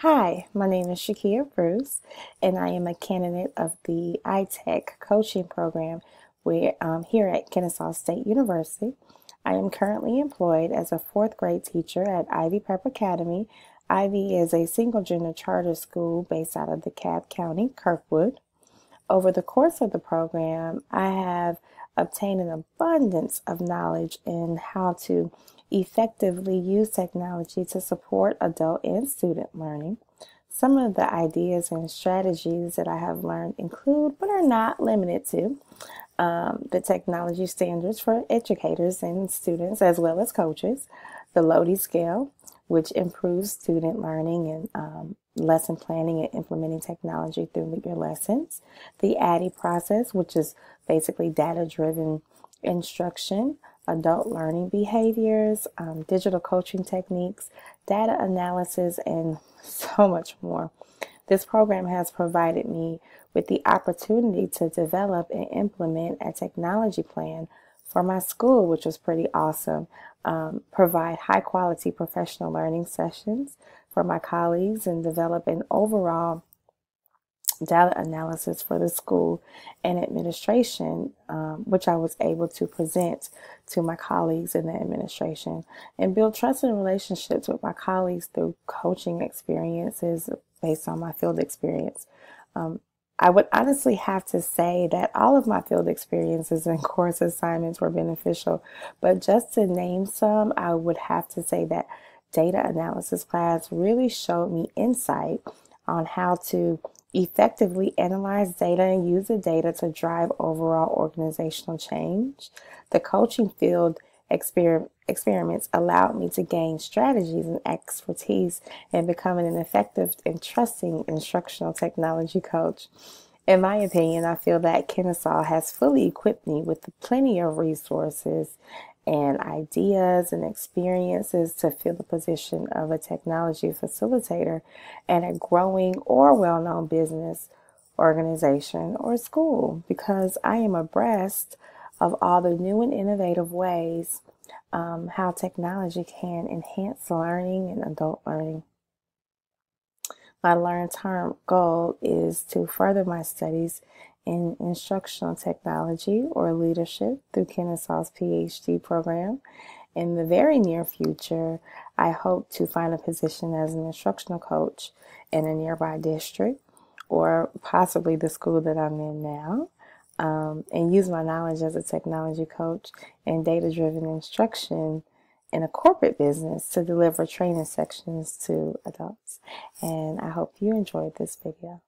Hi, my name is Shakia Bruce, and I am a candidate of the iTech coaching program here at Kennesaw State University. I am currently employed as a fourth grade teacher at Ivy Prep Academy. Ivy is a single gender charter school based out of DeKalb County, Kirkwood. Over the course of the program, I have obtained an abundance of knowledge in how to effectively use technology to support adult and student learning. Some of the ideas and strategies that I have learned include, but are not limited to, the technology standards for educators and students as well as coaches, the Lodi scale, which improves student learning and lesson planning and implementing technology through your lessons, the ADDIE process, which is basically data-driven instruction, adult learning behaviors, digital coaching techniques, data analysis, and so much more. This program has provided me with the opportunity to develop and implement a technology plan for my school, which was pretty awesome. Provide high quality professional learning sessions for my colleagues and develop an overall data analysis for the school and administration, which I was able to present to my colleagues in the administration, and build trusted relationships with my colleagues through coaching experiences based on my field experience. I would honestly have to say that all of my field experiences and course assignments were beneficial, but just to name some, I would have to say that data analysis class really showed me insight on how to effectively analyze data and use the data to drive overall organizational change. The coaching field experiments allowed me to gain strategies and expertise in becoming an effective and trusting instructional technology coach. In my opinion, I feel that Kennesaw has fully equipped me with plenty of resources and ideas and experiences to fill the position of a technology facilitator at a growing or well-known business, organization, or school, because I am abreast of all the new and innovative ways how technology can enhance learning and adult learning. My long-term goal is to further my studies in instructional technology or leadership through Kennesaw's PhD program. In the very near future, I hope to find a position as an instructional coach in a nearby district or possibly the school that I'm in now, and use my knowledge as a technology coach and data-driven instruction in a corporate business to deliver training sections to adults. And I hope you enjoyed this video.